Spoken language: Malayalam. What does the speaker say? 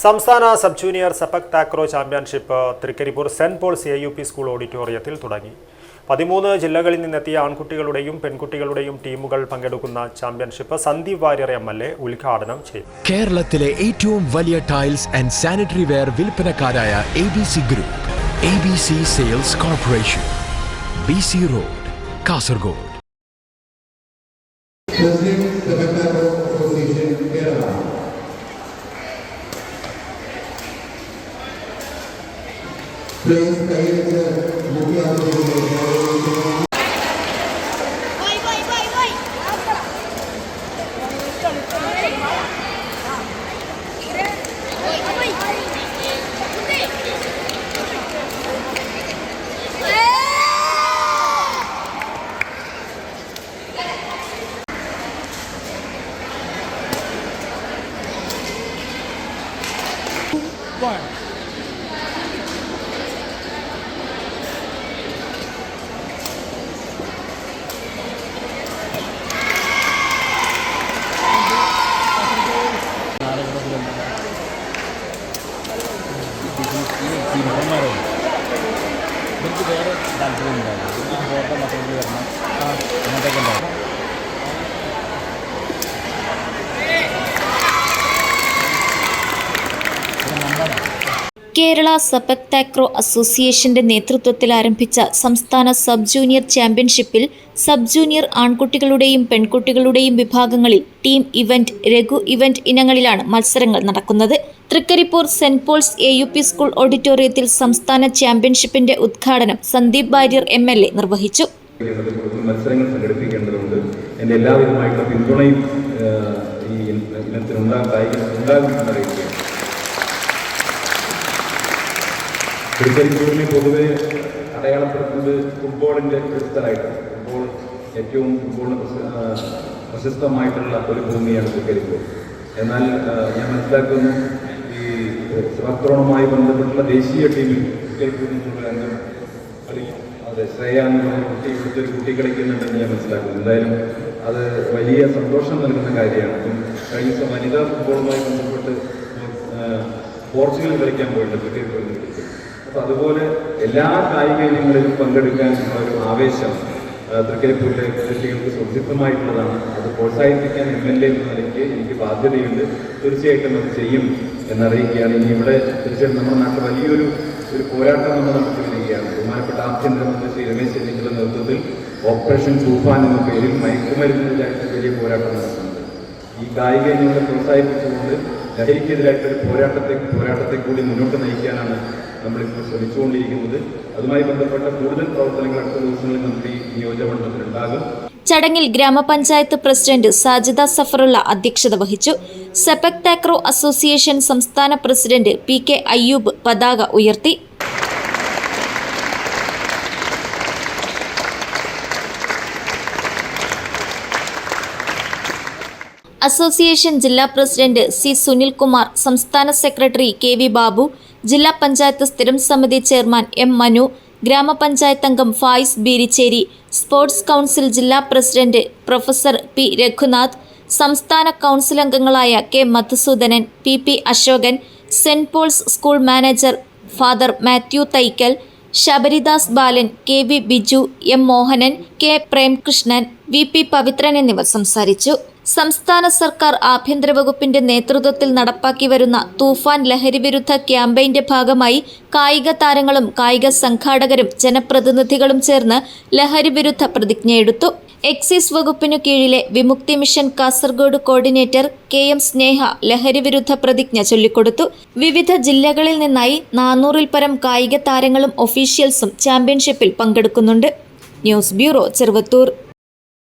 സംസ്ഥാന sub junior sepak takraw championship Thrikaripur Saint Paul's AUP school ഓഡിറ്റോറിയത്തിൽ തുടങ്ങി. 13 ജില്ലകളിൽ നിന്നെത്തിയ ആൺകുട്ടികളുടെയും പെൺകുട്ടികളുടെയും ടീമുകൾ പങ്കെടുക്കുന്ന ചാമ്പ്യൻഷിപ്പ് സന്ദീപ് വാര്യർ MLA ഉദ്ഘാടനം ചെയ്തു. കേരളത്തിലെ ഏറ്റവും വലിയ ടൈൽസ് ആൻഡ് സാനിറ്ററി വെയർ വിൽപ്പനക്കാരായ ABC group, ABC sales corporation, BC road, Kasaragod. വേറെ താല്പര്യമുണ്ടായിരുന്നു. ഫോട്ടോ മറ്റൊരു വരണം അങ്ങനത്തെയൊക്കെ ഉണ്ടാവും. കേരള സെപക് താക്രോ അസോസിയേഷന്റെ നേതൃത്വത്തിൽ ആരംഭിച്ച സംസ്ഥാന സബ് ജൂനിയർ ചാമ്പ്യൻഷിപ്പിൽ സബ് ജൂനിയർ ആൺകുട്ടികളുടെയും പെൺകുട്ടികളുടെയും വിഭാഗങ്ങളിൽ ടീം ഇവന്റ്, രഘു ഇവന്റ് ഇനങ്ങളിലാണ് മത്സരങ്ങൾ നടക്കുന്നത്. Thrikaripur Saint Paul's AUP school ഓഡിറ്റോറിയത്തിൽ സംസ്ഥാന ചാമ്പ്യൻഷിപ്പിന്റെ ഉദ്ഘാടനം സന്ദീപ് വാര്യർ MLA നിർവഹിച്ചു. മത്സരങ്ങൾ സംഘടിപ്പിക്കേണ്ടതുണ്ട്. എൻ്റെ എല്ലാവരുമായിട്ടുള്ള പിന്തുണയും ഈ ഇനത്തിനുണ്ടാകുമെന്ന് അറിയിക്കുക. തൃക്കരിപ്പൂരിനെ പൊതുവെ അടയാളപ്പെടുത്തുന്നത് ഫുട്ബോളിൻ്റെ ഒരു സ്ഥലമായിട്ടാണ്. ഫുട്ബോൾ ഏറ്റവും ഫുട്ബോളിന് പ്രശസ്തമായിട്ടുള്ള ഒരു ഭൂമിയാണ് തൃക്കരിപ്പൂർ. എന്നാൽ ഞാൻ മനസ്സിലാക്കുന്നു, ഈ സ്വാത്രോണവുമായി ബന്ധപ്പെട്ടുള്ള ദേശീയ ടീമിൽ തൃക്കരിപ്പൂരിൽ നിന്നുള്ള അംഗം അതെ ശ്രേയ എന്ന് പറഞ്ഞ കുട്ടി ഇവിടുത്തെ ഒരു കുട്ടി കളിക്കുന്നുണ്ടെന്ന് ഞാൻ മനസ്സിലാക്കുന്നു. എന്തായാലും അത് വലിയ സന്തോഷം നൽകുന്ന കാര്യമാണ്. കഴിഞ്ഞ വനിതാ ഫുട്ബോളുമായി ബന്ധപ്പെട്ട് പോർച്ചുഗൽ കളിക്കാൻ പോയിട്ടുണ്ട് തൃക്കരിപ്പൂരിൽ. അപ്പോൾ അതുപോലെ എല്ലാ കായിക ഇനങ്ങളിലും പങ്കെടുക്കാനുള്ള ഒരു ആവേശം തൃക്കരിപ്പൂരിലെ കുട്ടികൾക്ക് സുരക്ഷിതമായിട്ടുള്ളതാണ്. അത് പ്രോത്സാഹിപ്പിക്കാൻ MLA എന്ന നിലയ്ക്ക് എനിക്ക് ബാധ്യതയുണ്ട്. തീർച്ചയായിട്ടും അത് ചെയ്യും എന്നറിയിക്കുകയാണ്. ഇനി ഇവിടെ തീർച്ചയായിട്ടും നമ്മുടെ നാട്ടിൽ വലിയൊരു പോരാട്ടം നമ്മൾ നടത്തിയിരിക്കുകയാണ്. ബഹുമാനപ്പെട്ട ആഭ്യന്തരമന്ത്രി ശ്രീ രമേശ് ചെന്നിത്തലയുടെ നേതൃത്വത്തിൽ ഓപ്പറേഷൻ തൂഫാൻ എന്ന പേരിൽ മയക്കുമരുന്നിനെതിരായിട്ട് വലിയ പോരാട്ടം നടത്തുന്നുണ്ട്. ഈ കായിക ഇനങ്ങളെ പ്രോത്സാഹിപ്പിച്ചുകൊണ്ട് ലഹരിക്കെതിരായിട്ടൊരു പോരാട്ടത്തെ കൂടി മുന്നോട്ട് നയിക്കാനാണ് നമ്മളിപ്പോൾ ശ്രമിച്ചുകൊണ്ടിരിക്കുന്നത്. അതുമായി ബന്ധപ്പെട്ട കൂടുതൽ പ്രവർത്തനങ്ങൾ അടുത്ത ദിവസങ്ങളിൽ നമ്മുടെ ഈ നിയോജകമണ്ഡലത്തിലുണ്ടാകും. ചടങ്ങിൽ ഗ്രാമപഞ്ചായത്ത് പ്രസിഡന്റ് സാജിദ സഫറുള്ള അധ്യക്ഷത വഹിച്ചു. സെപക് താക്രോ അസോസിയേഷൻ സംസ്ഥാന പ്രസിഡന്റ് PK അയ്യൂബ് പതാക ഉയർത്തി. അസോസിയേഷൻ ജില്ലാ പ്രസിഡന്റ് C സുനിൽകുമാർ, സംസ്ഥാന സെക്രട്ടറി KV ബാബു, ജില്ലാ പഞ്ചായത്ത് സ്ഥിരം സമിതി ചെയർമാൻ M മനു, ഗ്രാമപഞ്ചായത്ത് അംഗം ഫായിസ് ബീരിച്ചേരി, സ്പോർട്സ് കൗൺസിൽ ജില്ലാ പ്രസിഡന്റ് പ്രൊഫസർ P രഘുനാഥ്, സംസ്ഥാന കൗൺസിൽ അംഗങ്ങളായ K Madhusoodanan, PP Ashokan, saint Paul's school manager father Mathew Thaikkal, Sabaridas Balan, KV Biju, M Mohanan, K Premkrishnan, VP Pavithran എന്നിവർ സംസാരിച്ചു. സംസ്ഥാന സർക്കാർ ആഭ്യന്തര വകുപ്പിന്റെ നേതൃത്വത്തിൽ നടപ്പാക്കി വരുന്ന തൂഫാൻ ലഹരിവിരുദ്ധ ക്യാമ്പയിന്റെ ഭാഗമായി കായിക താരങ്ങളും കായിക സംഘാടകരും ജനപ്രതിനിധികളും ചേർന്ന് ലഹരിവിരുദ്ധ പ്രതിജ്ഞയെടുത്തു. എക്സൈസ് വകുപ്പിനു കീഴിലെ വിമുക്തി മിഷൻ കാസർഗോഡ് കോർഡിനേറ്റർ KM സ്നേഹ ലഹരിവിരുദ്ധ പ്രതിജ്ഞ ചൊല്ലിക്കൊടുത്തു. വിവിധ ജില്ലകളിൽ നിന്നായി 400-ൽ പരം കായിക താരങ്ങളും ഒഫീഷ്യൽസും ചാമ്പ്യൻഷിപ്പിൽ പങ്കെടുക്കുന്നുണ്ട്. News bureau, Cheruvathur.